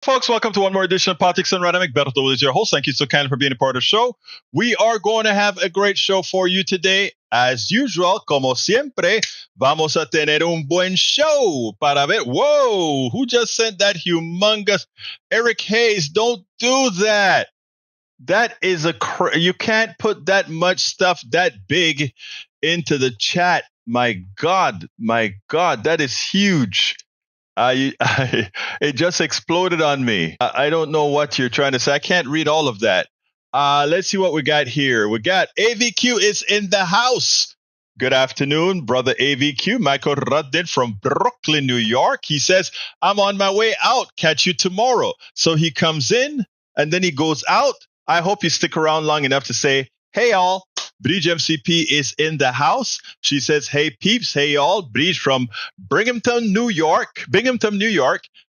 Folks, welcome to one more edition of Politics and Rhetoric. Berto is your host. Thank you so kindly for being a part of the show. We are going to have a great show for you today. As usual, como siempre, vamos a tener un buen show para ver. Whoa, who just sent that humongous? Eric Hayes, don't do that. That is you can't put that much stuff that big into the chat. My God, that is huge. It just exploded on me. I don't know what you're trying to say. I can't read all of that. Let's see what we got here. We got AVQ is in the house. Good afternoon, brother AVQ. Michael Ruddin from Brooklyn, New York. He says, I'm on my way out. Catch you tomorrow. So he comes in and then he goes out. I hope you stick around long enough to say, hey, all. Bridge MCP is in the house. She says, hey, peeps. Hey, y'all. Bridge from Binghamton, New York,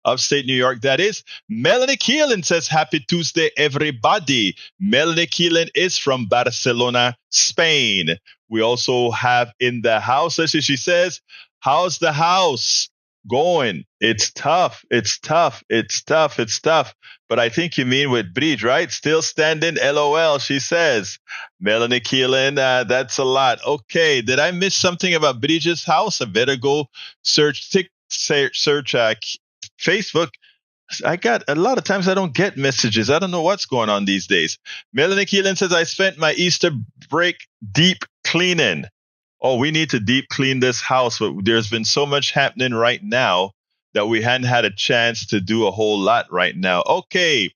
upstate New York, that is. Melanie Keelan says, happy Tuesday, everybody. Melanie Keelan is from Barcelona, Spain. We also have in the house, she says, how's the house going? It's tough. But I think you mean with Bridge, right? Still standing, LOL, she says. Melanie Keelan, that's a lot. Okay, did I miss something about Bridge's house? I better go search Facebook. I got a lot of times I don't get messages. I don't know what's going on these days. Melanie Keelan says, I spent my Easter break deep cleaning. Oh, we need to deep clean this house. But there's been so much happening right now that we hadn't had a chance to do a whole lot right now. Okay.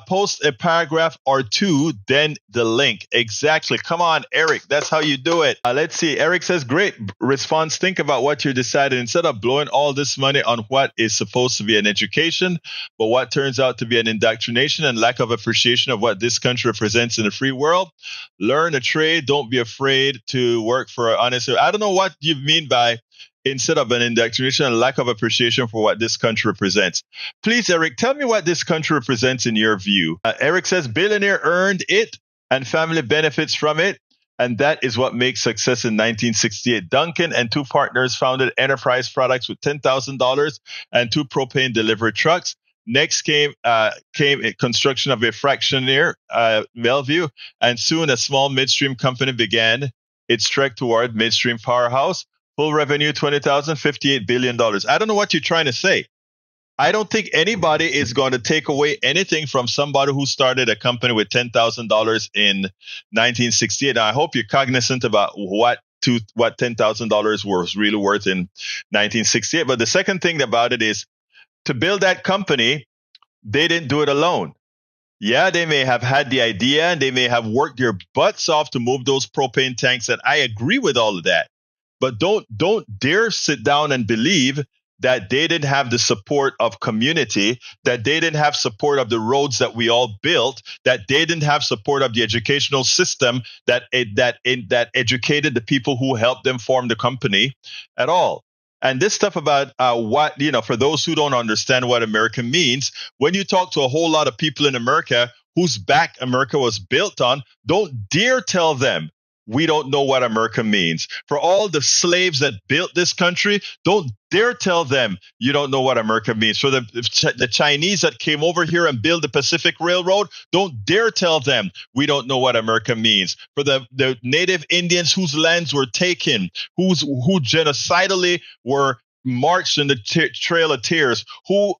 Post a paragraph or two, then the link. Exactly. Come on, Eric. That's how you do it. Let's see. Eric says, great response. Think about what you're deciding. Instead of blowing all this money on what is supposed to be an education, but what turns out to be an indoctrination and lack of appreciation of what this country represents in the free world. Learn a trade. Don't be afraid to work for an honest. I don't know what you mean by instead of an indoctrination and lack of appreciation for what this country represents. Please, Eric, tell me what this country represents in your view. Eric says, billionaire earned it and family benefits from it. And that is what makes success in 1968. Duncan and two partners founded Enterprise Products with $10,000 and two propane delivery trucks. Next came construction of a fractionator, Bellevue, and soon a small midstream company began its trek toward midstream powerhouse. Full revenue, $20,000, $58 billion. I don't know what you're trying to say. I don't think anybody is going to take away anything from somebody who started a company with $10,000 in 1968. Now, I hope you're cognizant about what $10,000 was really worth in 1968. But the second thing about it is to build that company, they didn't do it alone. Yeah, they may have had the idea and they may have worked their butts off to move those propane tanks. And I agree with all of that. But don't dare sit down and believe that they didn't have the support of community, that they didn't have support of the roads that we all built, that they didn't have support of the educational system that educated the people who helped them form the company at all. And this stuff about for those who don't understand what America means, when you talk to a whole lot of people in America whose back America was built on, don't dare tell them we don't know what America means. For all the slaves that built this country, don't dare tell them you don't know what America means. For the Chinese that came over here and built the Pacific Railroad, don't dare tell them we don't know what America means. For the native Indians whose lands were taken, who genocidally were marched in the Trail of Tears, who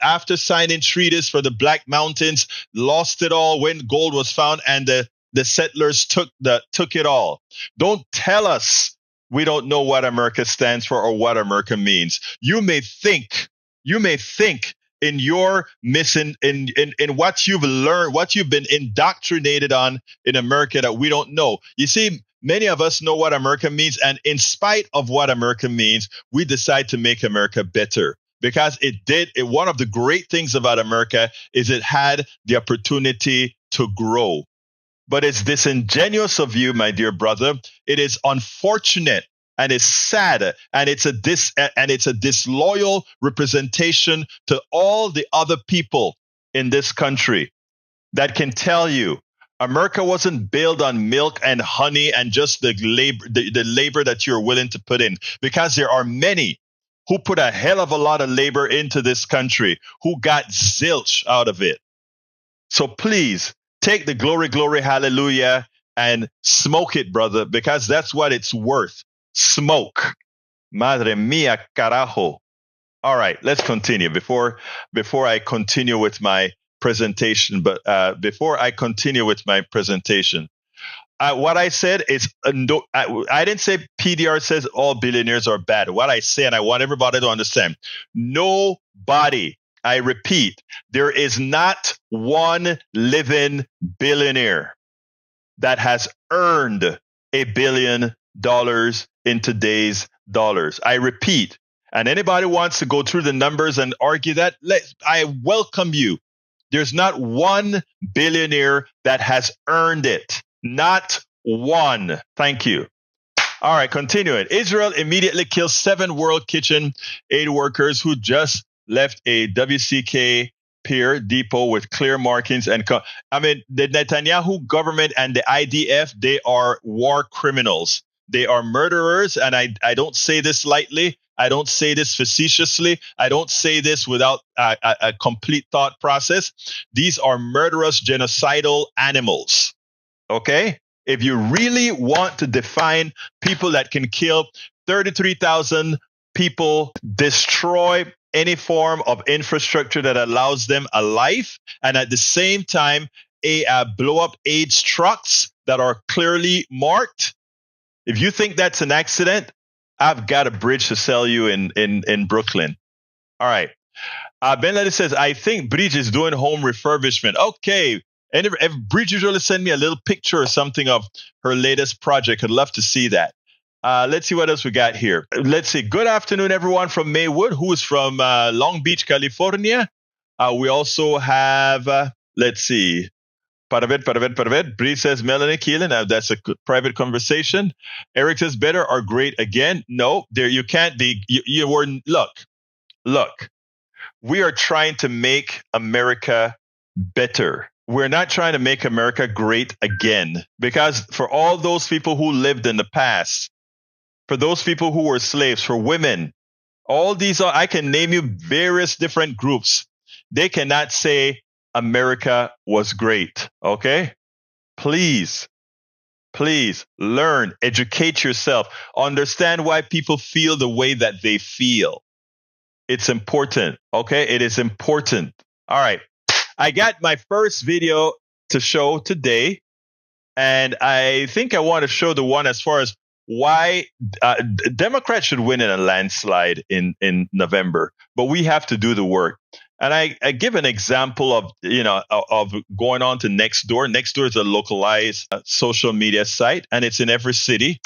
after signing treaties for the Black Mountains, lost it all when gold was found, and the settlers took it all. Don't tell us we don't know what America stands for or what America means. You may think in your in what you've learned, what you've been indoctrinated on in America that we don't know. You see, many of us know what America means, and in spite of what America means, we decide to make America better. Because one of the great things about America is it had the opportunity to grow. But it's disingenuous of you, my dear brother. It is unfortunate and it's sad, and it's a disloyal representation to all the other people in this country that can tell you America wasn't built on milk and honey and just the labor that you're willing to put in, because there are many who put a hell of a lot of labor into this country, who got zilch out of it. So please take the glory, glory, hallelujah, and smoke it, brother, because that's what it's worth. Smoke. Madre mia, carajo. All right, let's continue. Before I continue with my presentation, before I continue with my presentation, what I said is, I didn't say PDR says all billionaires are bad. What I say, and I want everybody to understand, nobody, I repeat, there is not one living billionaire that has earned $1 billion in today's dollars. I repeat, and anybody wants to go through the numbers and argue that, I welcome you. There's not one billionaire that has earned it. Not one. Thank you. All right, continuing. Israel immediately kills 7 World Kitchen Aid workers who just left a WCK pier depot with clear markings. And the Netanyahu government and the IDF, they are war criminals. They are murderers. And I don't say this lightly. I don't say this facetiously. I don't say this without a complete thought process. These are murderous, genocidal animals. Okay? If you really want to define people that can kill 33,000 people, destroy any form of infrastructure that allows them a life, and at the same time, blow up AIDS trucks that are clearly marked. If you think that's an accident, I've got a bridge to sell you in Brooklyn. All right. Ben Lady says, I think Bridge is doing home refurbishment. Okay. And if Bridge usually send me a little picture or something of her latest project. I'd love to see that. Let's see what else we got here. Let's see. Good afternoon, everyone from Maywood, who is from Long Beach, California. We also have, let's see. Paravet. Bree says, Melanie Keelan. That's a private conversation. Eric says, better or great again. No, there you can't be. You were, look. We are trying to make America better. We're not trying to make America great again, because for all those people who lived in the past, for those people who were slaves, for women, all these are, I can name you various different groups. They cannot say America was great. Okay? Please learn, educate yourself, understand why people feel the way that they feel. It's important. Okay? It is important. All right. I got my first video to show today, and I think I want to show the one as far as why Democrats should win in a landslide in November, but we have to do the work. And I give an example of going on to Nextdoor. Nextdoor is a localized social media site, and it's in every city.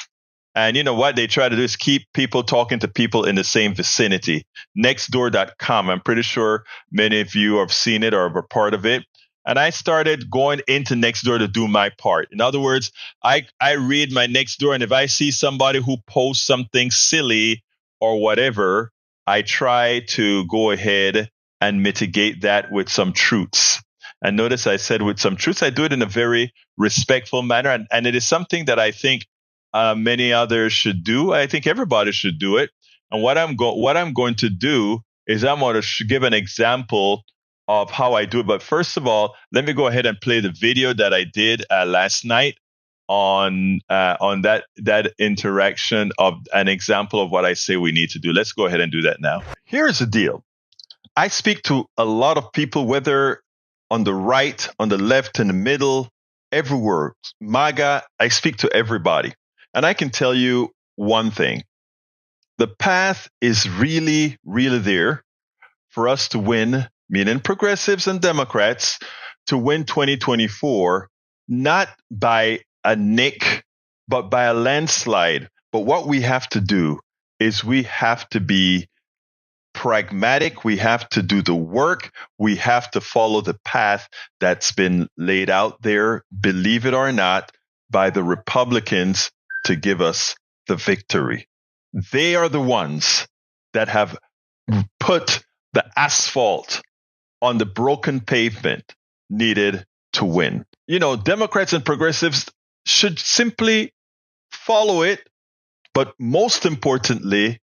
And you know what they try to do is keep people talking to people in the same vicinity. Nextdoor.com. I'm pretty sure many of you have seen it or are part of it. And I started going into Nextdoor to do my part. In other words, I read my Nextdoor, and if I see somebody who posts something silly or whatever, I try to go ahead and mitigate that with some truths. And notice I said with some truths, I do it in a very respectful manner. And it is something that I think many others should do. I think everybody should do it. And what I'm going to do is I'm going to give an example of how I do it. But first of all, let me go ahead and play the video that I did last night on that interaction of an example of what I say we need to do. Let's go ahead and do that now. Here's the deal. I speak to a lot of people, whether on the right, on the left, in the middle, everywhere. MAGA, I speak to everybody. And I can tell you one thing. The path is really, really there for us to win, meaning progressives and Democrats, to win 2024, not by a nick, but by a landslide. But what we have to do is we have to be pragmatic. We have to do the work. We have to follow the path that's been laid out there, believe it or not, by the Republicans to give us the victory. They are the ones that have put the asphalt on the broken pavement needed to win. You know, Democrats and progressives should simply follow it, but most importantly,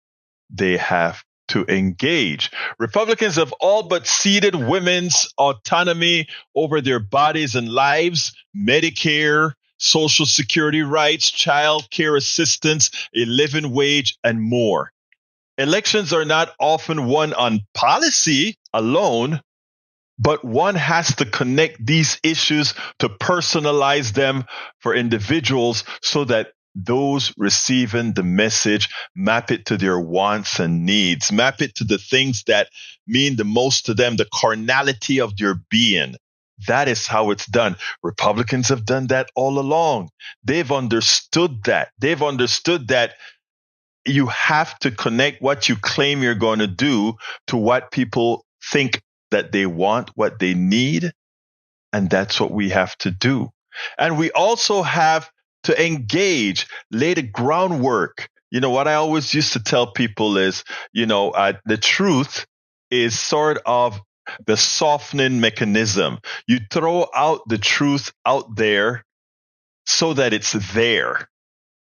they have to engage. Republicans have all but ceded women's autonomy over their bodies and lives, Medicare, Social Security rights, child care assistance, a living wage, and more. Elections are not often won on policy alone, but one has to connect these issues to personalize them for individuals so that those receiving the message map it to their wants and needs, map it to the things that mean the most to them, the carnality of their being. That is how it's done. Republicans have done that all along. They've understood that. They've understood that you have to connect what you claim you're going to do to what people think that they want, what they need. And that's what we have to do. And we also have to engage, lay the groundwork. What I always used to tell people is, the truth is sort of the softening mechanism. You throw out the truth out there so that it's there.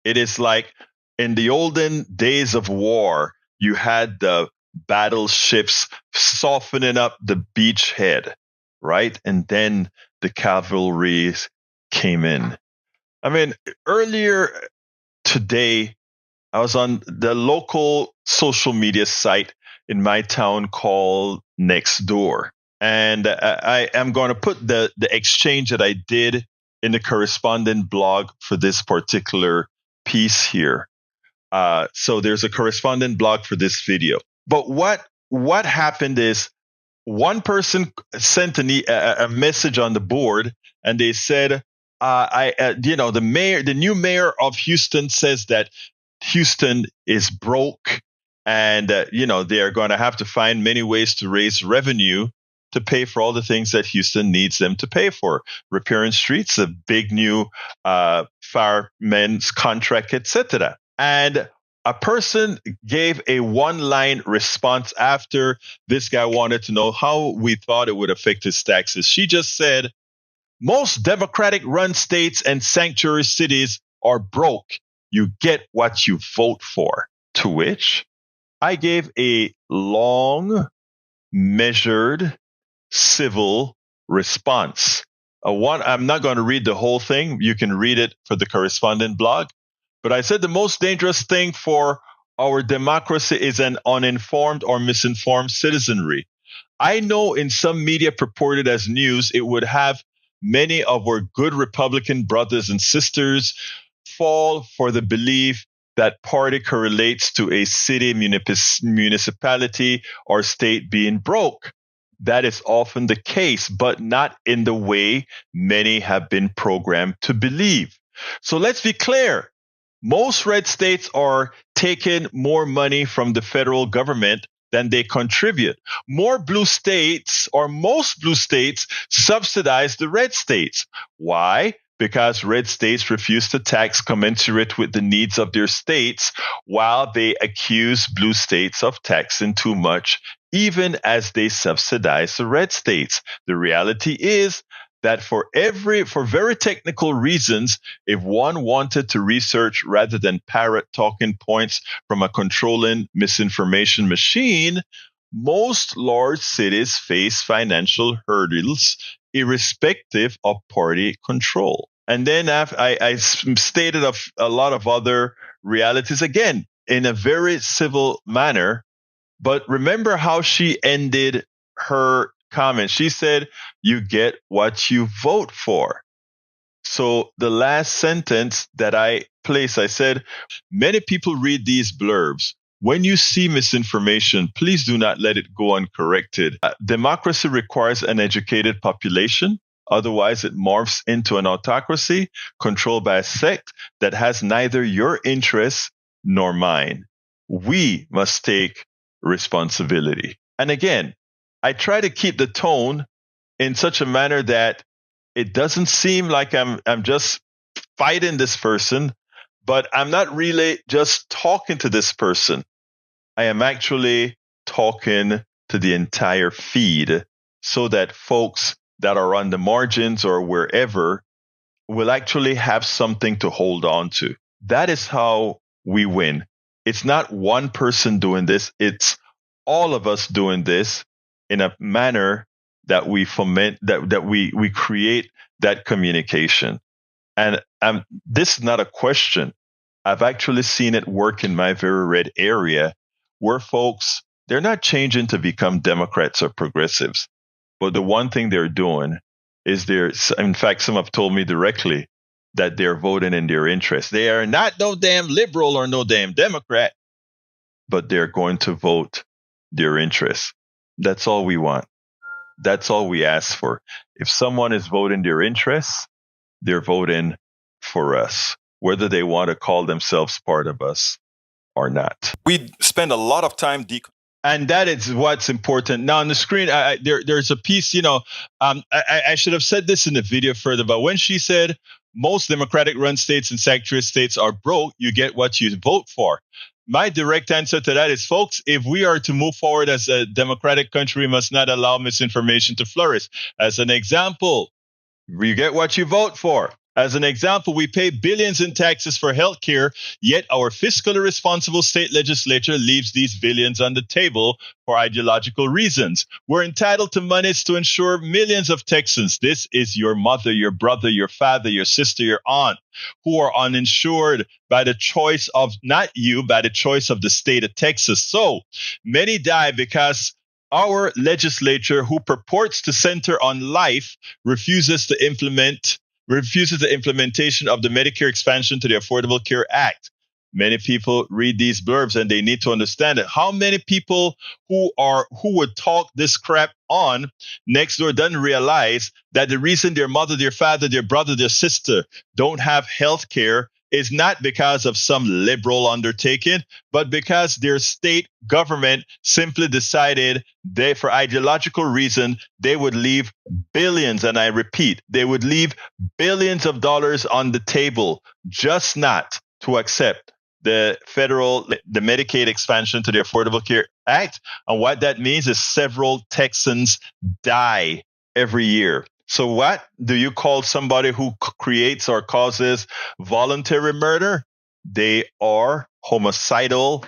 It is like in the olden days of war, you had the battleships softening up the beachhead, right? And then the cavalry came in. I mean, earlier today, I was on the local social media site in my town called Nextdoor. And I am going to put the exchange that I did in the correspondent blog for this particular piece here. So there's a correspondent blog for this video. But what happened is one person sent a message on the board, and they said, the new mayor of Houston says that Houston is broke, and they are going to have to find many ways to raise revenue to pay for all the things that Houston needs them to pay for, repairing streets, a big new fireman's contract, etc. And a person gave a one-line response after this guy wanted to know how we thought it would affect his taxes. She just said, most Democratic-run states and sanctuary cities are broke. You get what you vote for. To which I gave a long, measured, civil response. I'm not going to read the whole thing. You can read it for the correspondent blog. But I said the most dangerous thing for our democracy is an uninformed or misinformed citizenry. I know in some media purported as news, it would have many of our good Republican brothers and sisters fall for the belief that party correlates to a city, municipality, or state being broke. That is often the case, but not in the way many have been programmed to believe. So let's be clear. Most red states are taking more money from the federal government than they contribute. Most blue states subsidize the red states. Why? Because red states refuse to tax commensurate with the needs of their states, while they accuse blue states of taxing too much, even as they subsidize the red states. The reality is that for very technical reasons, if one wanted to research rather than parrot talking points from a controlling misinformation machine, most large cities face financial hurdles irrespective of party control. And then I stated a lot of other realities, again, in a very civil manner. But remember how she ended her comment. She said, you get what you vote for. So the last sentence that I placed, I said, many people read these blurbs. When you see misinformation, please do not let it go uncorrected. Democracy requires an educated population. Otherwise, it morphs into an autocracy controlled by a sect that has neither your interests nor mine. We must take responsibility. And again, I try to keep the tone in such a manner that it doesn't seem like I'm just fighting this person, but I'm not really just talking to this person. I am actually talking to the entire feed so that folks that are on the margins or wherever will actually have something to hold on to. That is how we win. It's not one person doing this. It's all of us doing this in a manner that we foment, that we create that communication. And this is not a question. I've actually seen it work in my very red area where folks, they're not changing to become Democrats or progressives. But the one thing they're doing is in fact, some have told me directly that they're voting in their interest. They are not no damn liberal or no damn Democrat, but they're going to vote their interests. That's all we want. That's all we ask for. If someone is voting their interests, they're voting for us, whether they want to call themselves part of us or not. We spend a lot of time and that is what's important. Now on the screen, there's a piece, I should have said this in the video further, but when she said most Democratic-run states and sanctuary states are broke, you get what you vote for. My direct answer to that is, folks, if we are to move forward as a democratic country, we must not allow misinformation to flourish. As an example, you get what you vote for. As an example, we pay billions in taxes for healthcare, yet our fiscally responsible state legislature leaves these billions on the table for ideological reasons. We're entitled to monies to insure millions of Texans. This is your mother, your brother, your father, your sister, your aunt, who are uninsured by the choice of, not you, by the choice of the state of Texas. So many die because our legislature, who purports to center on life, refuses the implementation of the Medicare expansion to the Affordable Care Act. Many people read these blurbs and they need to understand it. How many people who would talk this crap on next door doesn't realize that the reason their mother, their father, their brother, their sister don't have health care is not because of some liberal undertaking, but because their state government simply decided for ideological reason, they would leave billions, and I repeat, they would leave billions of dollars on the table, just not to accept the Medicaid expansion to the Affordable Care Act. And what that means is several Texans die every year. So what do you call somebody who creates or causes voluntary murder? They are homicidal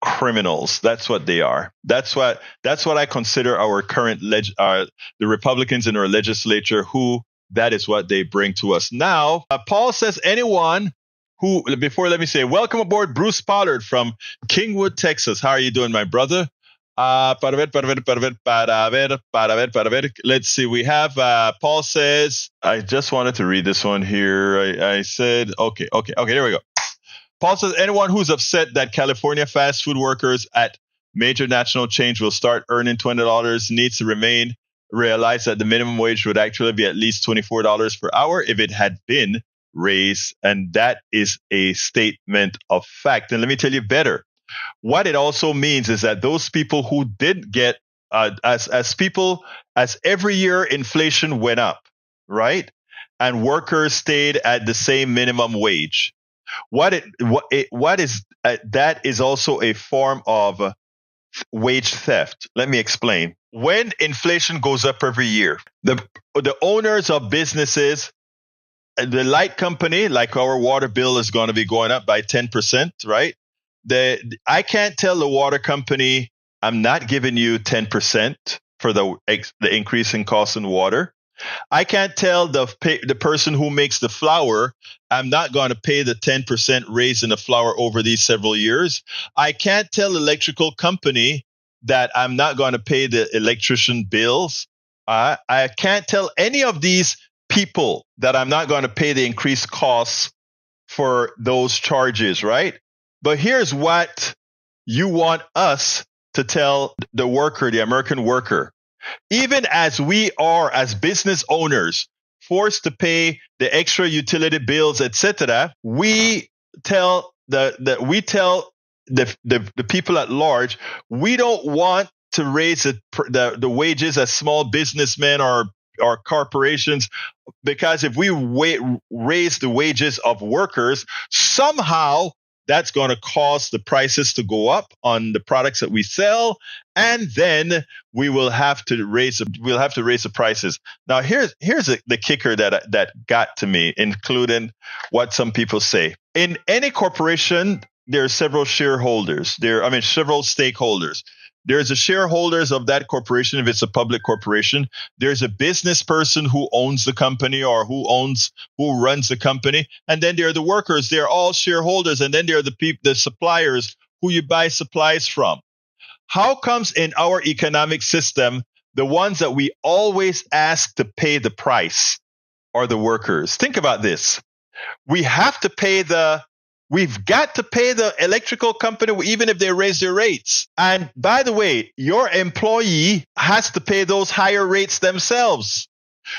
criminals. That's what they are. That's what I consider our current the Republicans in our legislature, who that is what they bring to us. Now, Paul says anyone who, let me say, welcome aboard Bruce Pollard from Kingwood, Texas. How are you doing, my brother? Let's see. We have Paul says, I just wanted to read this one here. I said, okay, there we go. Paul says, anyone who's upset that California fast food workers at major national chains will start earning $20 needs to realize that the minimum wage would actually be at least $24 per hour if it had been raised. And that is a statement of fact. And let me tell you better. What it also means is that those people who did get, as every year inflation went up, right? And workers stayed at the same minimum wage. That is also a form of wage theft. Let me explain. When inflation goes up every year, the owners of businesses, the light company, like our water bill is going to be going up by 10%, right? I can't tell the water company, I'm not giving you 10% for the increase in cost in water. I can't tell the person who makes the flour, I'm not going to pay the 10% raise in the flour over these several years. I can't tell the electrical company that I'm not going to pay the electrician bills. I can't tell any of these people that I'm not going to pay the increased costs for those charges, right? But here's what you want us to tell the worker, the American worker. Even as we are, as business owners, forced to pay the extra utility bills, etc., we tell the people at large, we don't want to raise the wages as small businessmen or corporations, because if we raise the wages of workers, somehow that's going to cause the prices to go up on the products that we sell, and then we will have to raise the prices. Now, here's the kicker that got to me, including what some people say. In any corporation, there are several shareholders. Several stakeholders. There's the shareholders of that corporation if it's a public corporation. There's a business person who owns the company or who runs the company. And then there are the workers. They're all shareholders. And then there are the suppliers who you buy supplies from. How comes in our economic system, the ones that we always ask to pay the price are the workers? Think about this. We've got to pay the electrical company even if they raise their rates. And by the way, your employee has to pay those higher rates themselves.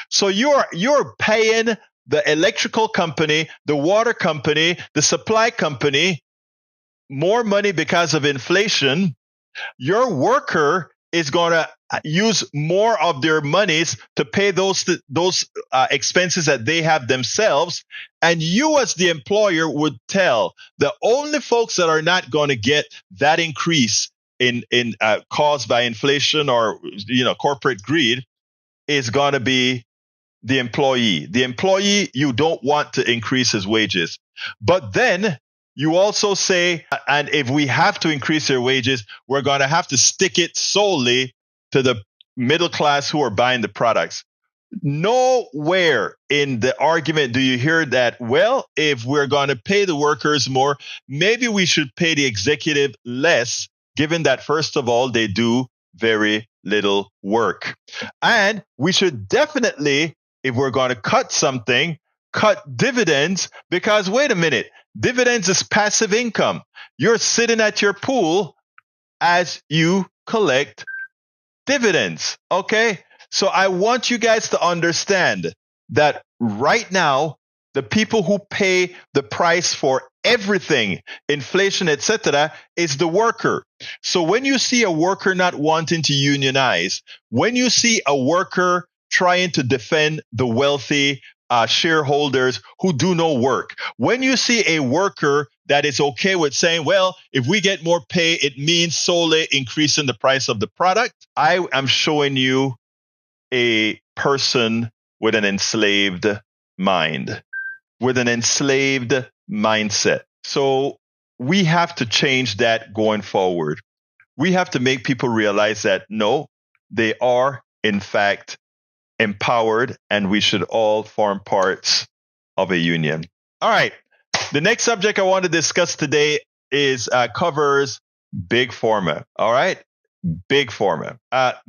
So you're paying the electrical company, the water company, the supply company more money because of inflation. Your worker is going to use more of their monies to pay those expenses that they have themselves. And you as the employer would tell the only folks that are not going to get that increase in caused by inflation or corporate greed is going to be the employee. The employee, you don't want to increase his wages. But then you also say, and if we have to increase their wages, we're going to have to stick it solely to the middle class who are buying the products. Nowhere in the argument do you hear that, well, if we're going to pay the workers more, maybe we should pay the executive less, given that, first of all, they do very little work. And we should definitely, if we're going to cut something, cut dividends, because wait a minute, dividends is passive income. You're sitting at your pool as you collect dividends. Okay? So I want you guys to understand that right now, the people who pay the price for everything, inflation, etc., is the worker. So when you see a worker not wanting to unionize, when you see a worker trying to defend the wealthy shareholders who do no work, when you see a worker that is okay with saying, well, if we get more pay, it means solely increasing the price of the product, I am showing you a person with an enslaved mind, with an enslaved mindset. So we have to change that going forward. We have to make people realize that, no, they are, in fact, empowered, and we should all form parts of a union. All right. The next subject I want to discuss today is covers big pharma. All right. Big pharma.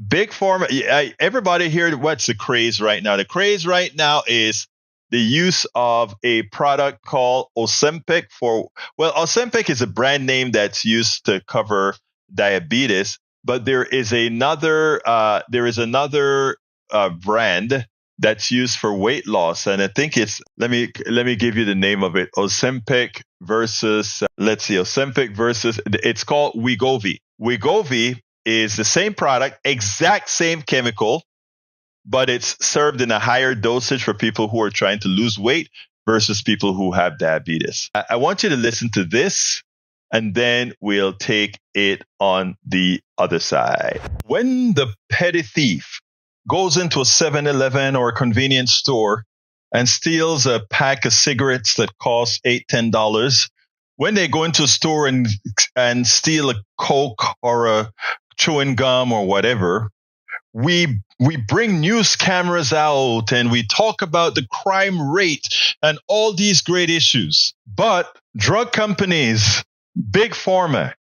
Big pharma. Everybody here, what's the craze right now? The craze right now is the use of a product called Ozempic Ozempic is a brand name that's used to cover diabetes, but there is another brand that's used for weight loss, and I think it's let me give you the name of it. Ozempic versus it's called Wegovy. Wegovy is the same product, exact same chemical, but it's served in a higher dosage for people who are trying to lose weight versus people who have diabetes. I want you to listen to this, and then we'll take it on the other side. When the petty thief goes into a 7-Eleven or a convenience store and steals a pack of cigarettes that cost $8, $10, when they go into a store and steal a Coke or a chewing gum or whatever, we bring news cameras out and we talk about the crime rate and all these great issues. But drug companies, big pharma,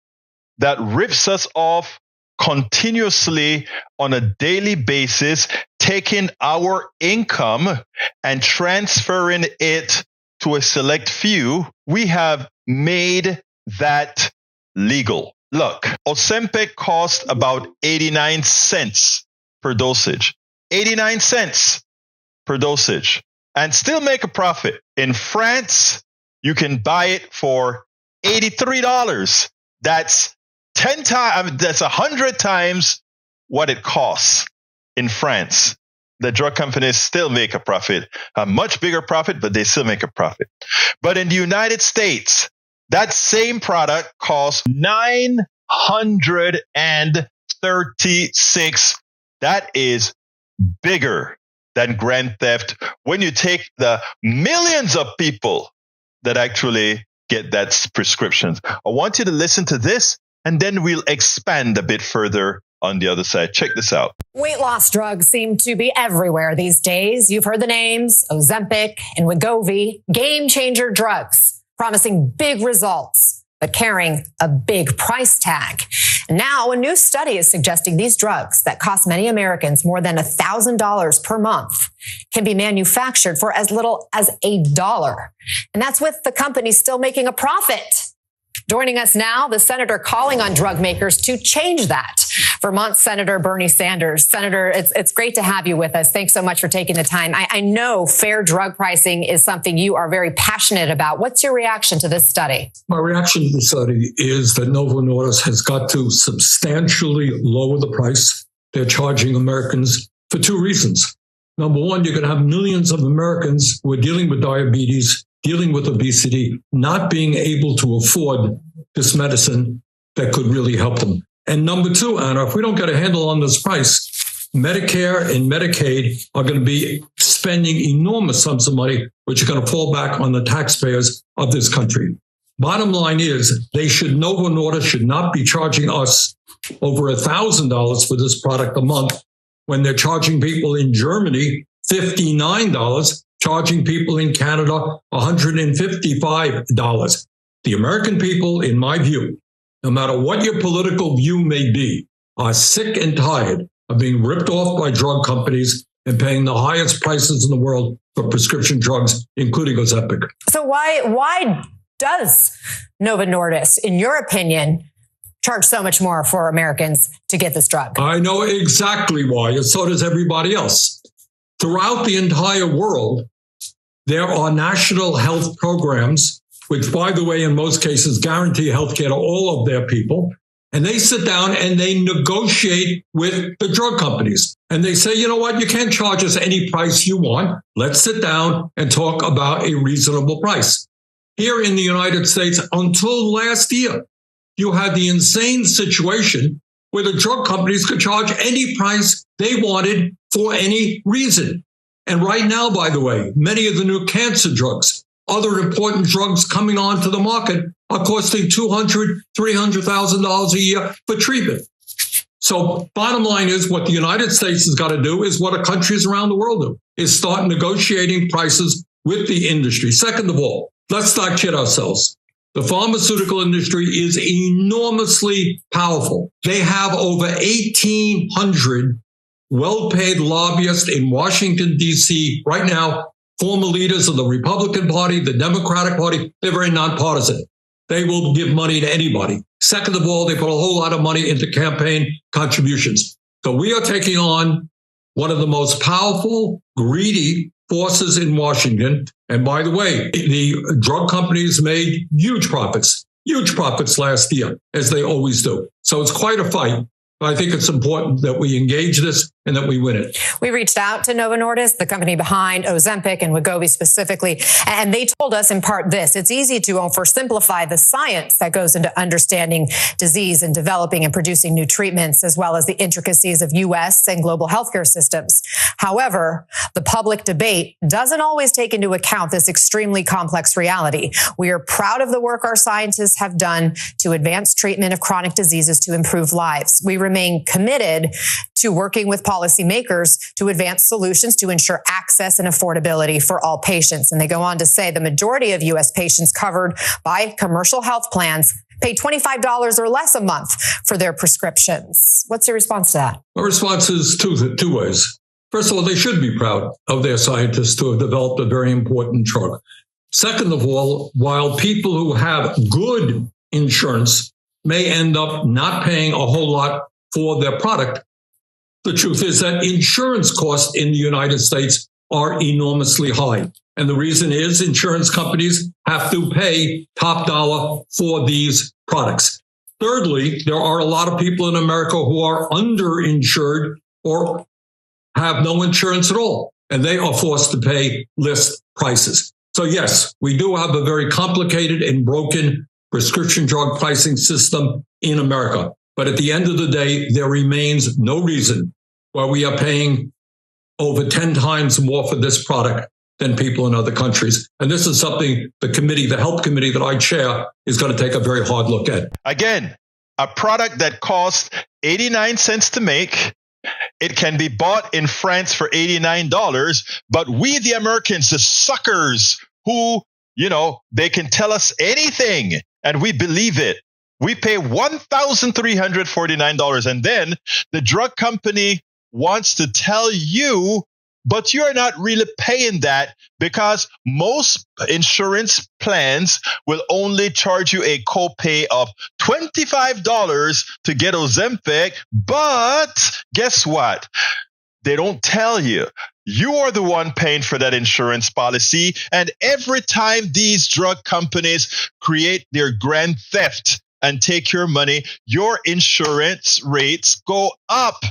that rips us off continuously on a daily basis, taking our income and transferring it to a select few, we have made that legal. Look, Ozempic costs about 89 cents per dosage. 89 cents per dosage. And still make a profit. In France, you can buy it for $83. That's 10 times, that's 100 times what it costs in France. The drug companies still make a profit, a much bigger profit, but they still make a profit. But in the United States, that same product costs $936. That is bigger than grand theft when you take the millions of people that actually get that prescriptions. I want you to listen to this, and then we'll expand a bit further on the other side. Check this out. Weight loss drugs seem to be everywhere these days. You've heard the names, Ozempic and Wegovy, game changer drugs, promising big results, but carrying a big price tag. Now, a new study is suggesting these drugs that cost many Americans more than $1,000 per month can be manufactured for as little as $1. And that's with the company still making a profit. Joining us now, the senator calling on drug makers to change that. Vermont Senator Bernie Sanders. Senator, it's great to have you with us. Thanks so much for taking the time. I know fair drug pricing is something you are very passionate about. What's your reaction to this study? My reaction to the study is that Novo Nordisk has got to substantially lower the price they're charging Americans for two reasons. Number one, you're going to have millions of Americans who are dealing with diabetes, dealing with obesity, not being able to afford this medicine that could really help them. And number two, Anna, if we don't get a handle on this price, Medicare and Medicaid are going to be spending enormous sums of money, which are going to fall back on the taxpayers of this country. Bottom line is, Novo Nordisk should not be charging us over $1,000 for this product a month when they're charging people in Germany $59, charging people in Canada $155. The American people, in my view, no matter what your political view may be, are sick and tired of being ripped off by drug companies and paying the highest prices in the world for prescription drugs, including Ozempic. So why does Novo Nordisk, in your opinion, charge so much more for Americans to get this drug? I know exactly why, and so does everybody else. Throughout the entire world, there are national health programs, which, by the way, in most cases, guarantee health care to all of their people. And they sit down and they negotiate with the drug companies. And they say, you know what, you can't charge us any price you want. Let's sit down and talk about a reasonable price. Here in the United States, until last year, you had the insane situation where the drug companies could charge any price they wanted for any reason. And right now, by the way, many of the new cancer drugs, other important drugs coming onto the market are costing $200,000, $300,000 a year for treatment. So bottom line is what the United States has got to do is what countries around the world do, is start negotiating prices with the industry. Second of all, let's not kid ourselves. The pharmaceutical industry is enormously powerful. They have over 1,800 well-paid lobbyists in Washington, D.C. right now, former leaders of the Republican Party, the Democratic Party. They're very nonpartisan. They will give money to anybody. Second of all, they put a whole lot of money into campaign contributions. So we are taking on one of the most powerful, greedy forces in Washington. And by the way, the drug companies made huge profits last year, as they always do. So it's quite a fight. I think it's important that we engage this and that we win it. We reached out to Novo Nordisk, the company behind Ozempic and Wegovy specifically, and they told us in part this: it's easy to oversimplify the science that goes into understanding disease and developing and producing new treatments, as well as the intricacies of U.S. and global healthcare systems. However, the public debate doesn't always take into account this extremely complex reality. We are proud of the work our scientists have done to advance treatment of chronic diseases to improve lives. We remain committed to working with policymakers to advance solutions to ensure access and affordability for all patients. And they go on to say the majority of U.S. patients covered by commercial health plans pay $25 or less a month for their prescriptions. What's your response to that? My response is two ways. First of all, they should be proud of their scientists to have developed a very important drug. Second of all, while people who have good insurance may end up not paying a whole lot for their product, the truth is that insurance costs in the United States are enormously high. And the reason is insurance companies have to pay top dollar for these products. Thirdly, there are a lot of people in America who are underinsured or have no insurance at all, and they are forced to pay list prices. So yes, we do have a very complicated and broken prescription drug pricing system in America. But at the end of the day, there remains no reason why we are paying over 10 times more for this product than people in other countries. And this is something the health committee that I chair, is going to take a very hard look at. Again, a product that costs 89 cents to make. It can be bought in France for $89, but we, the Americans, the suckers who, they can tell us anything and we believe it. We pay $1,349, and then the drug company wants to tell you, but you're not really paying that because most insurance plans will only charge you a copay of $25 to get Ozempic. But guess what? They don't tell you. You are the one paying for that insurance policy. And every time these drug companies create their grand theft and take your money, your insurance rates go up.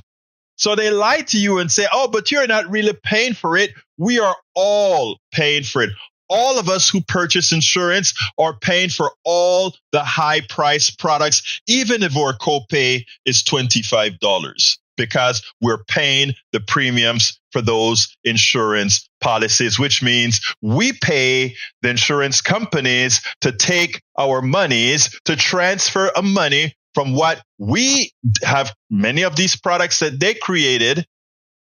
So they lie to you and say, oh, but you're not really paying for it. We are all paying for it. All of us who purchase insurance are paying for all the high price products, even if our copay is $25, because we're paying the premiums for those insurance policies, which means we pay the insurance companies to take our monies, to transfer a money from what we have. Many of these products that they created,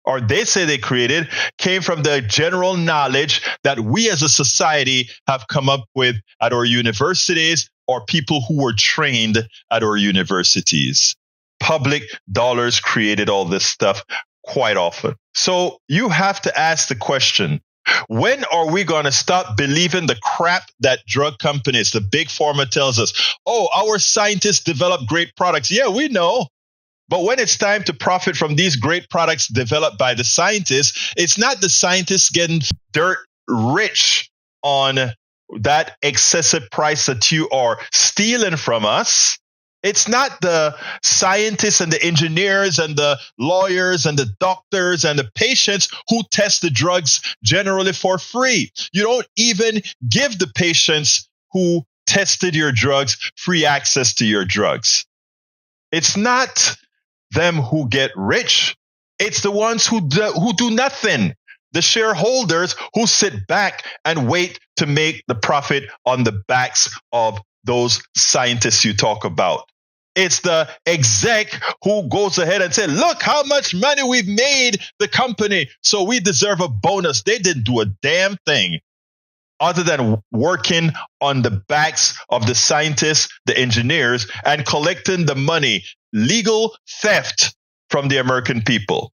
or they say they created, came from the general knowledge that we as a society have come up with at our universities, or people who were trained at our universities. Public dollars created all this stuff quite often. So you have to ask the question, when are we going to stop believing the crap that drug companies, the big pharma, tells us? Oh, our scientists develop great products. Yeah, we know. But when it's time to profit from these great products developed by the scientists, it's not the scientists getting dirt rich on that excessive price that you are stealing from us. It's not the scientists and the engineers and the lawyers and the doctors and the patients who test the drugs generally for free. You don't even give the patients who tested your drugs free access to your drugs. It's not them who get rich. It's the ones who do nothing. The shareholders who sit back and wait to make the profit on the backs of those scientists you talk about. It's the exec who goes ahead and says, look how much money we've made the company, so we deserve a bonus. They didn't do a damn thing other than working on the backs of the scientists, the engineers, and collecting the money, legal theft from the American people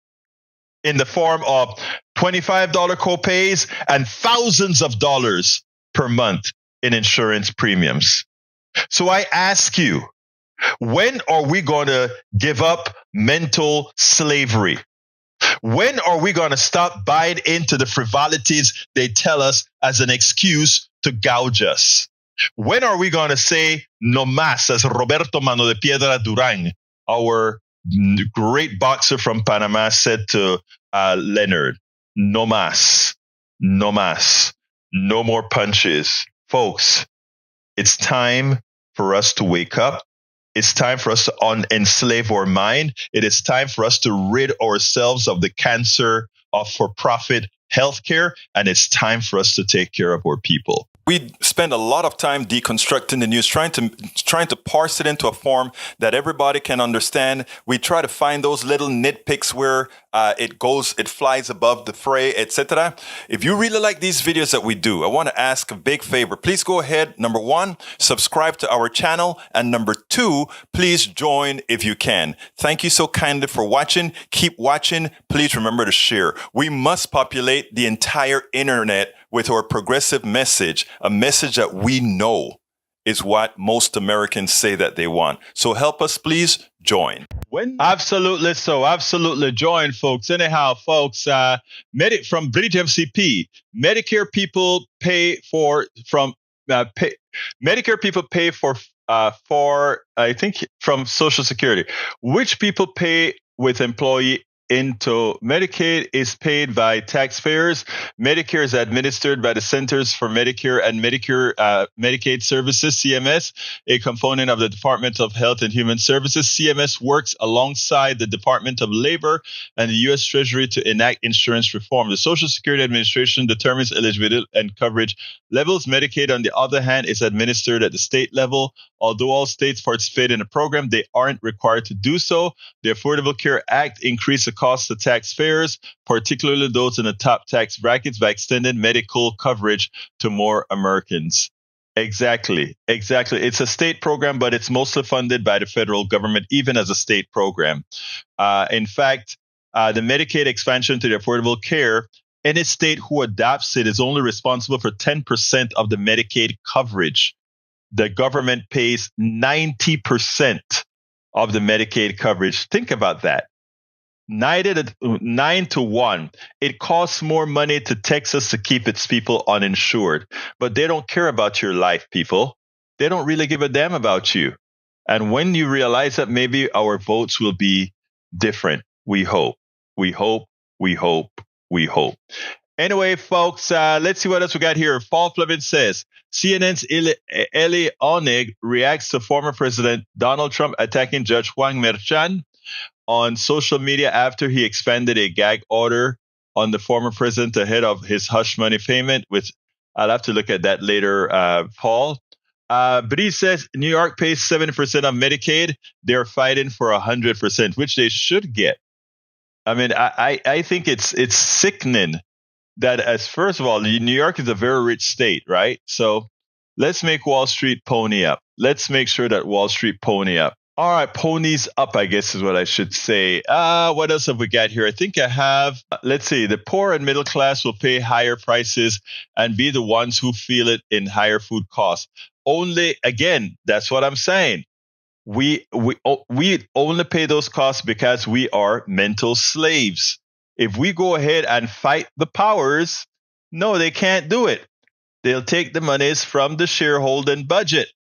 in the form of $25 copays and thousands of dollars per month in insurance premiums. So I ask you, when are we going to give up mental slavery? When are we going to stop buying into the frivolities they tell us as an excuse to gouge us? When are we going to say no más, as Roberto Mano de Piedra Durán, our great boxer from Panama, said to Leonard? No más, no más, no more punches. Folks, it's time for us to wake up. It's time for us to unenslave our mind. It is time for us to rid ourselves of the cancer of for-profit healthcare, and it's time for us to take care of our people. We spend a lot of time deconstructing the news, trying to parse it into a form that everybody can understand. We try to find those little nitpicks where it flies above the fray, etc. If you really like these videos that we do, I want to ask a big favor. Please go ahead. Number one, subscribe to our channel. And number two, please join if you can. Thank you so kindly for watching. Keep watching. Please remember to share. We must populate the entire internet with our progressive message, a message that we know is what most Americans say that they want. So help us, please join. Absolutely so. Absolutely join, folks. Anyhow, folks, from British MCP, Medicare people pay for I think from Social Security. Which people pay with employee into Medicaid is paid by taxpayers. Medicare is administered by the Centers for Medicare and Medicaid Services, CMS, a component of the Department of Health and Human Services. CMS works alongside the Department of Labor and the U.S. Treasury to enact insurance reform. The Social Security Administration determines eligibility and coverage levels. Medicaid, on the other hand, is administered at the state level. Although all states participate in the program, they aren't required to do so. The Affordable Care Act increased the cost of taxpayers, particularly those in the top tax brackets, by extending medical coverage to more Americans. Exactly. It's a state program, but it's mostly funded by the federal government, even as a state program. In fact, the Medicaid expansion to the Affordable Care, any state who adopts it is only responsible for 10% of the Medicaid coverage. The government pays 90% of the Medicaid coverage. Think about that. 9-1. It costs more money to Texas to keep its people uninsured, but they don't care about your life, people. They don't really give a damn about you. And when you realize that, maybe our votes will be different. We hope. Anyway, folks, let's see what else we got here. Paul Fleming says, CNN's Eli Onig reacts to former President Donald Trump attacking Judge Juan Merchan on social media after he expanded a gag order on the former president ahead of his hush money payment, which I'll have to look at that later, Paul. But he says New York pays 70% of Medicaid. They're fighting for 100%, which they should get. I mean, I think it's sickening that, as first of all, New York is a very rich state, right? So let's make Wall Street pony up. Let's make sure that Wall Street pony up. All right, ponies up, I guess is what I should say. What else have we got here? I think I have, let's see, the poor and middle class will pay higher prices and be the ones who feel it in higher food costs. Only, again, that's what I'm saying. We only pay those costs because we are mental slaves. If we go ahead and fight the powers, no, they can't do it. They'll take the monies from the shareholder budgets.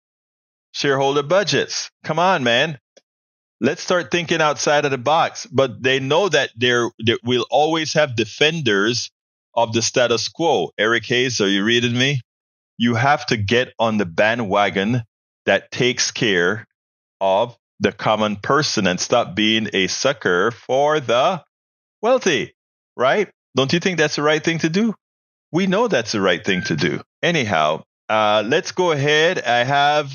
Come on, man. Let's start thinking outside of the box. But they know that there will always have defenders of the status quo. Eric Hayes, are you reading me? You have to get on the bandwagon that takes care of the common person and stop being a sucker for the wealthy, right? Don't you think that's the right thing to do? We know that's the right thing to do. Anyhow, let's go ahead. I have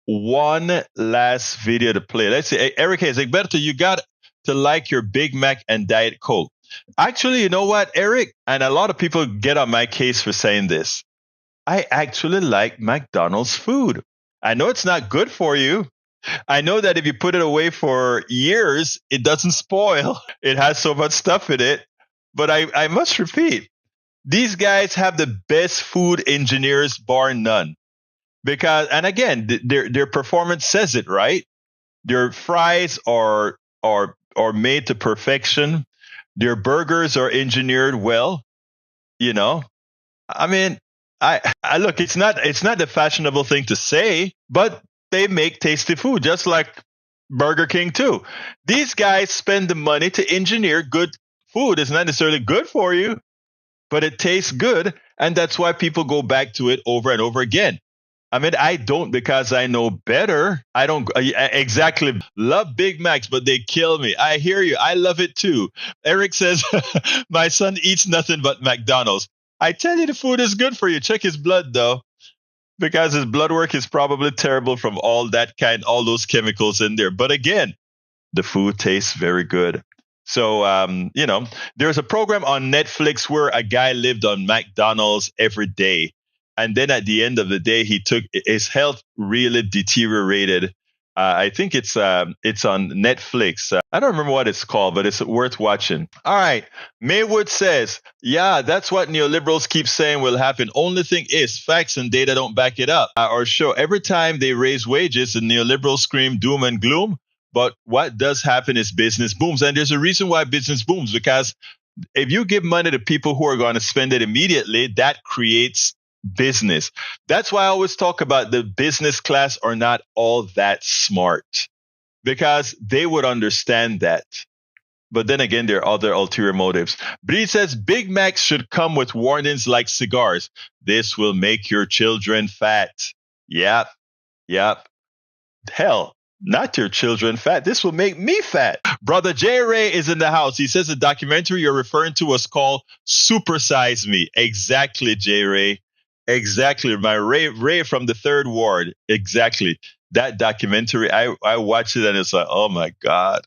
one last video to play. Let's see. Hey, Eric Hayes, Egberto, you got to like your Big Mac and Diet Coke. Actually, you know what, Eric? And a lot of people get on my case for saying this. I actually like McDonald's food. I know it's not good for you. I know that if you put it away for years, it doesn't spoil. It has so much stuff in it. But I must repeat, these guys have the best food engineers, bar none. Because, and again, their performance says it, right? Their fries are made to perfection. Their burgers are engineered well. You know, I mean, I look, it's not the fashionable thing to say, but they make tasty food, just like Burger King too. These guys spend the money to engineer good food. It's not necessarily good for you, but it tastes good, and that's why people go back to it over and over again. I mean, I don't because I know better. I don't exactly love Big Macs, but they kill me. I hear you. I love it too. Eric says, my son eats nothing but McDonald's. I tell you, the food is good for you. Check his blood, though, because his blood work is probably terrible from all those chemicals in there. But again, the food tastes very good. So, there's a program on Netflix where a guy lived on McDonald's every day. And then at the end of the day, his health really deteriorated. I think it's on Netflix. I don't remember what it's called, but it's worth watching. All right. Maywood says, yeah, that's what neoliberals keep saying will happen. Only thing is facts and data don't back it up or show. Every time they raise wages, the neoliberals scream doom and gloom. But what does happen is business booms. And there's a reason why business booms, because if you give money to people who are going to spend it immediately, that creates business. That's why I always talk about the business class are not all that smart, because they would understand that. But then again, there are other ulterior motives. Bree says Big Macs should come with warnings like cigars. This will make your children fat. Yep. Hell, not your children fat. This will make me fat. Brother J. Ray is in the house. He says the documentary you're referring to was called Super Size Me. Exactly, J. Ray. Exactly. My Ray from the Third Ward. Exactly. That documentary, I watched it and it's like, oh my God,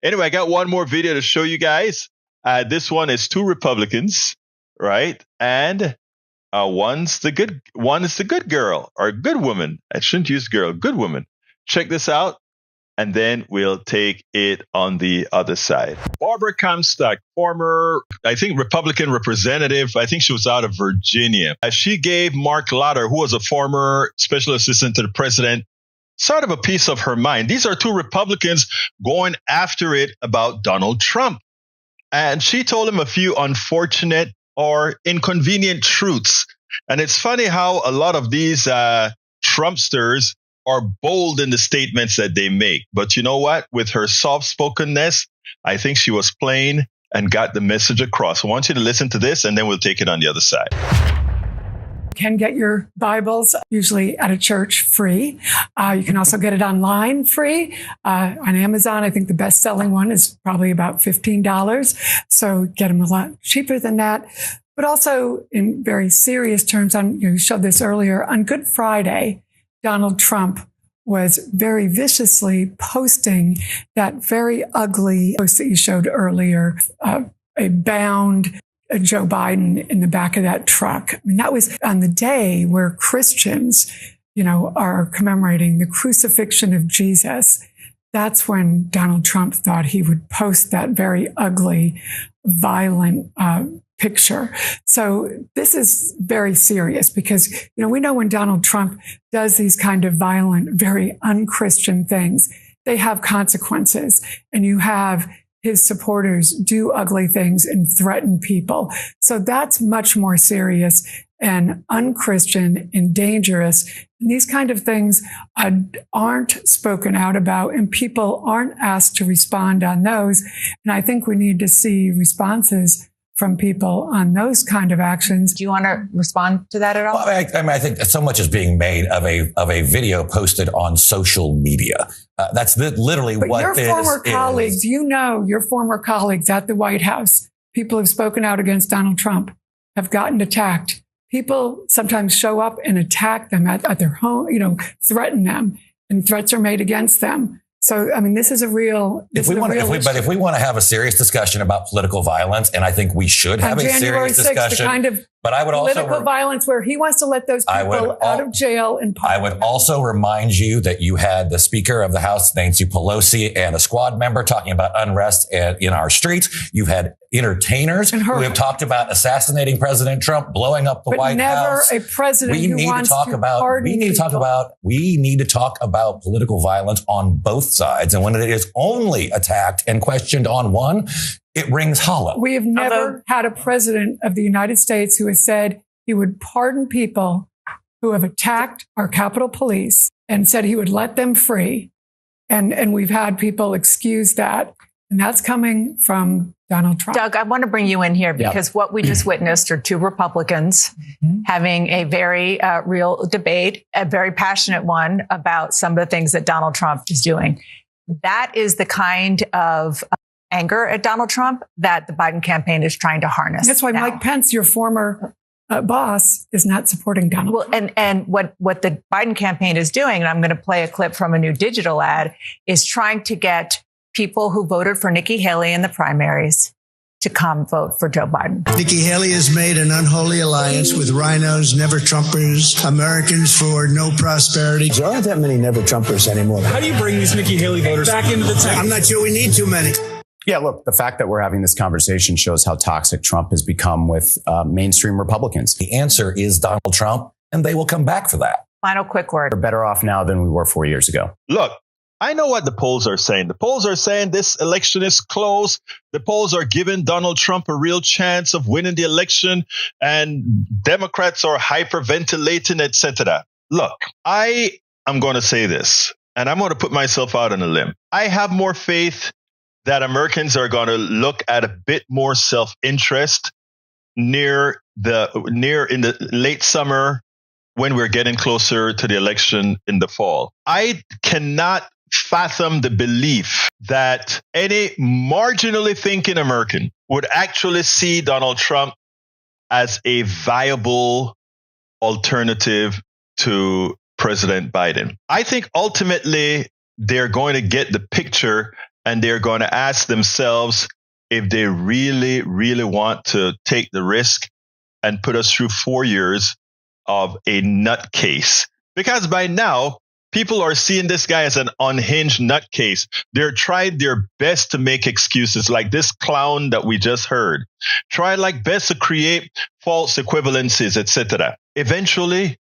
Anyway, I got one more video to show you guys. This one is two Republicans, right? And one is the good girl or good woman. I shouldn't use girl, good woman. Check this out. And then we'll take it on the other side. Barbara Comstock, former, I think, Republican representative. I think she was out of Virginia. She gave Mark Lauder, who was a former special assistant to the president, sort of a piece of her mind. These are two Republicans going after it about Donald Trump. And she told him a few unfortunate or inconvenient truths. And it's funny how a lot of these Trumpsters are bold in the statements that they make. But you know what? With her soft-spokenness, I think she was plain and got the message across. I want you to listen to this, and then we'll take it on the other side. You can get your Bibles usually at a church free. You can also get it online free on Amazon. I think the best-selling one is probably about $15. So get them a lot cheaper than that. But also in very serious terms, you showed this earlier, on Good Friday, Donald Trump was very viciously posting that very ugly post that you showed earlier, a bound Joe Biden in the back of that truck. I mean, that was on the day where Christians, are commemorating the crucifixion of Jesus. That's when Donald Trump thought he would post that very ugly, violent picture. So this is very serious because, we know when Donald Trump does these kind of violent, very unchristian things, they have consequences. And you have his supporters do ugly things and threaten people. So that's much more serious and unchristian and dangerous. And these kind of things aren't spoken out about, and people aren't asked to respond on those. And I think we need to see responses from people on those kind of actions. Do you want to respond to that at all? Well, I think so much is being made of a video posted on social media. That's literally but what your former colleagues, your former colleagues at the White House, people have spoken out against Donald Trump, have gotten attacked. People sometimes show up and attack them at their home, threaten them, and threats are made against them. So, this is a real. If we want to have a serious discussion about political violence, and I think we should have a serious discussion. The kind of but I would political violence where he wants to let those people out of jail in Parliament. I would also remind you that you had the Speaker of the House, Nancy Pelosi, and a squad member talking about unrest in our streets. You've had entertainers who have talked about assassinating President Trump, blowing up the White House. Never a president who wants to pardon people. We need to talk about political violence on both sides. And when it is only attacked and questioned on one, it rings hollow. We have never had a president of the United States who has said he would pardon people who have attacked our Capitol Police and said he would let them free. And we've had people excuse that. And that's coming from Donald Trump. Doug, I want to bring you in here because what we just witnessed are two Republicans having a very real debate, a very passionate one about some of the things that Donald Trump is doing. That is the kind of anger at Donald Trump that the Biden campaign is trying to harness. That's why Mike Pence, your former boss, is not supporting Donald Trump. Well, and what the Biden campaign is doing, and I'm going to play a clip from a new digital ad, is trying to get people who voted for Nikki Haley in the primaries to come vote for Joe Biden. Nikki Haley has made an unholy alliance with rhinos, never Trumpers, Americans for no prosperity. There aren't that many never Trumpers anymore. How do you bring these Nikki Haley voters back into the tent? I'm not sure we need too many. Yeah, look, the fact that we're having this conversation shows how toxic Trump has become with mainstream Republicans. The answer is Donald Trump, and they will come back for that. Final quick word. We're better off now than we were 4 years ago. Look, I know what the polls are saying. The polls are saying this election is close. The polls are giving Donald Trump a real chance of winning the election, and Democrats are hyperventilating, etc. Look, I am going to say this, and I'm going to put myself out on a limb. I have more faith that Americans are going to look at a bit more self-interest in the late summer when we're getting closer to the election in the fall. I cannot fathom the belief that any marginally thinking American would actually see Donald Trump as a viable alternative to President Biden. I think ultimately they're going to get the picture and they're going to ask themselves if they really, really want to take the risk and put us through 4 years of a nutcase. Because by now, people are seeing this guy as an unhinged nutcase. They're tried their best to make excuses, like this clown that we just heard. Try like best to create false equivalencies, etc. Eventually,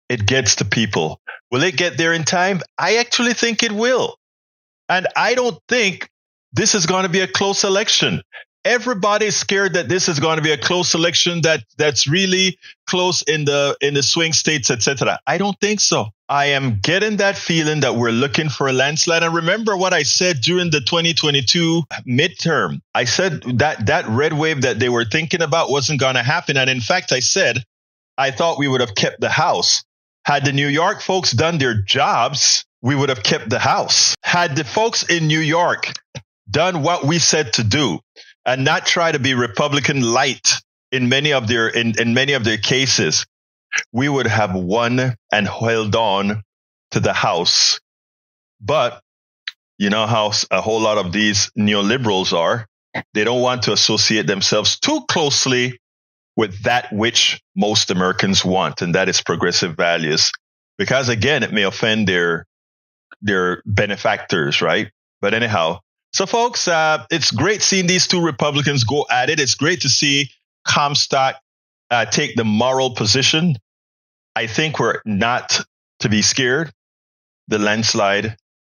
it gets to people. Will it get there in time? I actually think it will. And I don't think this is going to be a close election. Everybody's scared that this is going to be a close election that's really close in the swing states, etc. I don't think so. I am getting that feeling that we're looking for a landslide. And remember what I said during the 2022 midterm. I said that red wave that they were thinking about wasn't going to happen. And in fact, I said I thought we would have kept the House. Had the New York folks done their jobs, we would have kept the House. Had the folks in New York done what we said to do, and not try to be Republican light in many of their cases, we would have won and held on to the House. But you know how a whole lot of these neoliberals are. They don't want to associate themselves too closely with that which most Americans want, and that is progressive values. Because again, it may offend their benefactors, right? But anyhow, so folks, it's great seeing these two Republicans go at it. It's great to see Comstock take the moral position. I think we're not to be scared. The landslide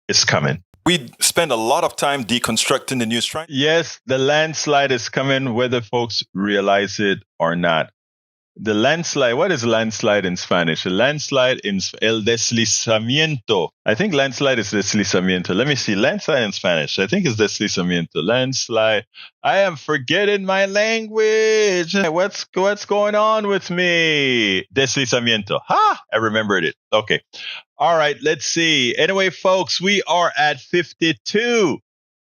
is coming. We spend a lot of time deconstructing the news. Yes, the landslide is coming, whether folks realize it or not. The landslide, what is landslide in Spanish? A landslide is el deslizamiento. I think landslide is deslizamiento. Let me see. Landslide in Spanish. I think it's deslizamiento. Landslide. I am forgetting my language. What's going on with me? Deslizamiento. Ha! I remembered it. Okay. All right. Let's see. Anyway, folks, we are at 52.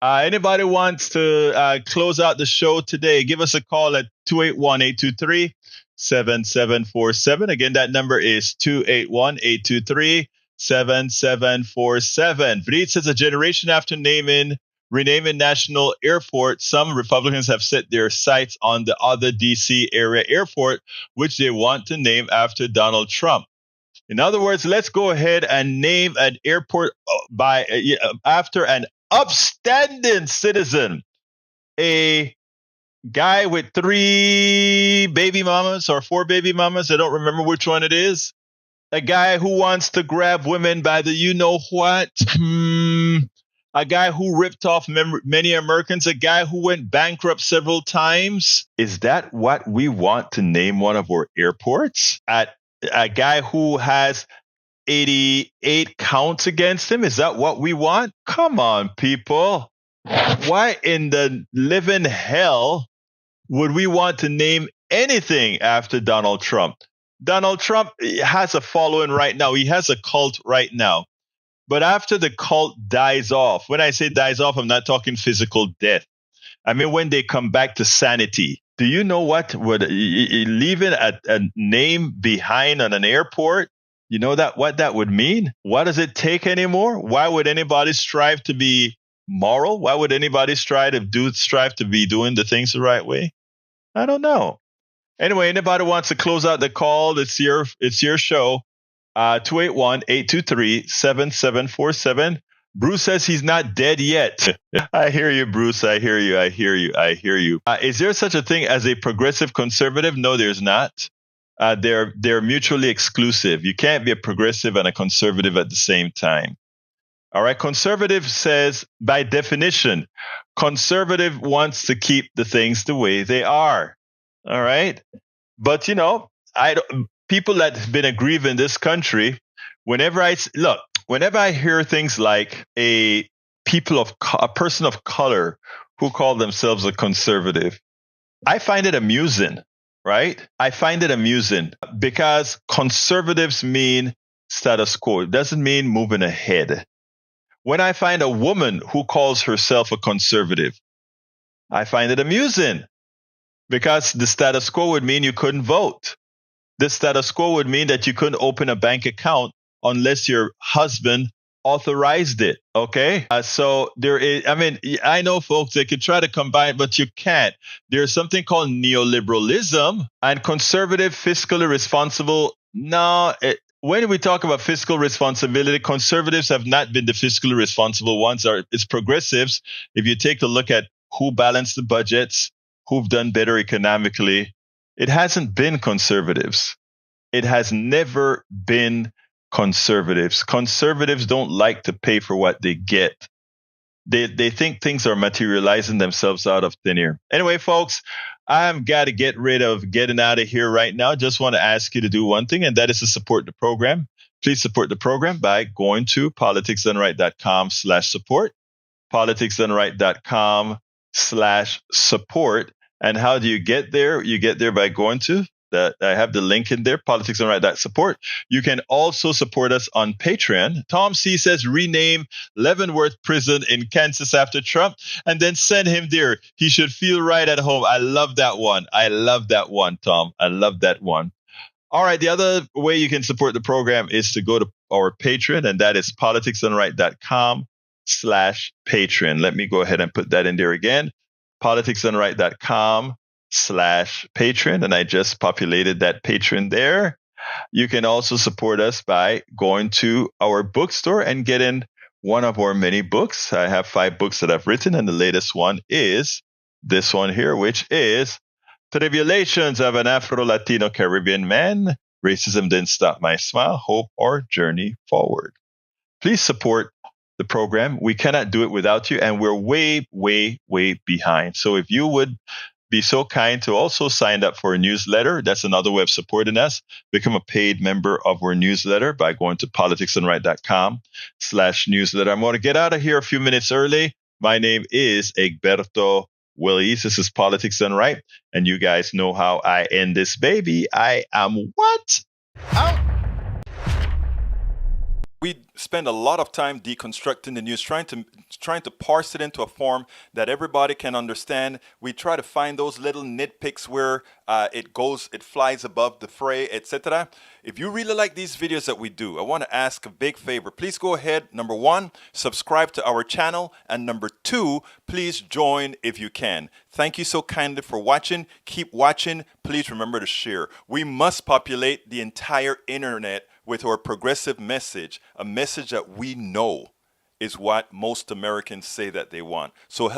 Anybody wants to close out the show today, give us a call at 281-823-7747. Again, that number is 281-823-7747. Vrit says a generation after renaming National Airport, some Republicans have set their sights on the other D.C. area airport, which they want to name after Donald Trump. In other words, let's go ahead and name an airport after an upstanding citizen, a guy with 3 baby mamas or 4 baby mamas. I don't remember which one it is. A guy who wants to grab women by the you-know-what. A guy who ripped off many Americans. A guy who went bankrupt several times. Is that what we want to name one of our airports? At a guy who has 88 counts against him? Is that what we want? Come on, people. Why in the living hell would we want to name anything after Donald Trump? Donald Trump has a following right now. He has a cult right now. But after the cult dies off, when I say dies off, I'm not talking physical death. I mean, when they come back to sanity. Do you know what would leaving a name behind on an airport? You know what that would mean? What does it take anymore? Why would anybody strive to be moral? Why would anybody strive to be doing the things the right way? I don't know. Anyway, anybody wants to close out the call? It's your show. 281-823-7747. Bruce says he's not dead yet. I hear you, Bruce. I hear you. Is there such a thing as a progressive conservative? No, there's not. They're mutually exclusive. You can't be a progressive and a conservative at the same time. All right. Conservative says, by definition, conservative wants to keep the things the way they are. All right. But, people that have been aggrieved in this country, whenever I hear things like a person of color who call themselves a conservative, I find it amusing. Right? I find it amusing because conservatives mean status quo. It doesn't mean moving ahead. When I find a woman who calls herself a conservative, I find it amusing because the status quo would mean you couldn't vote. the status quo would mean that you couldn't open a bank account unless your husband authorized it. Okay. So there is, I mean, I know folks, they could try to combine, but you can't. There's something called neoliberalism and conservative, fiscally responsible. No, when we talk about fiscal responsibility, conservatives have not been the fiscally responsible ones. It's progressives. If you take a look at who balanced the budgets, who've done better economically, it hasn't been conservatives. It has never been conservatives. Conservatives don't like to pay for what they get. They think things are materializing themselves out of thin air. Anyway, folks, I've got to get rid of getting out of here right now. Just want to ask you to do one thing, and that is to support the program. Please support the program by going to politicsdoneright.com/support, politicsdoneright.com/support. And how do you get there? You get there by going to I have the link in there, politicsdoneright.support. You can also support us on Patreon. Tom C says, rename Leavenworth Prison in Kansas after Trump, and then send him there. He should feel right at home. I love that one. I love that one, Tom. I love that one. All right. The other way you can support the program is to go to our Patreon, and that is politicsdoneright.com/Patreon. Let me go ahead and put that in there again. politicsdoneright.com/Patreon, and I just populated that Patreon there. You can also support us by going to our bookstore and getting one of our many books. I have 5 books that I've written, and the latest one is this one here, which is Tribulations of an Afro-Latino Caribbean Man, Racism Didn't Stop My Smile, Hope or Journey Forward. Please support the program. We cannot do it without you, and we're way, way, way behind. So if you would be so kind to also sign up for a newsletter. That's another way of supporting us. Become a paid member of our newsletter by going to politicsdoneright.com/newsletter. I'm going to get out of here a few minutes early. My name is Egberto Willies. This is Politics Done Right. And you guys know how I end this baby. I am what? Out. We spend a lot of time deconstructing the news, trying to parse it into a form that everybody can understand. We try to find those little nitpicks where it flies above the fray, etc. If you really like these videos that we do, I want to ask a big favor. Please go ahead. Number 1, subscribe to our channel. And number 2, please join if you can. Thank you so kindly for watching. Keep watching. Please remember to share. We must populate the entire internet with our progressive message, a message that we know is what most Americans say that they want. So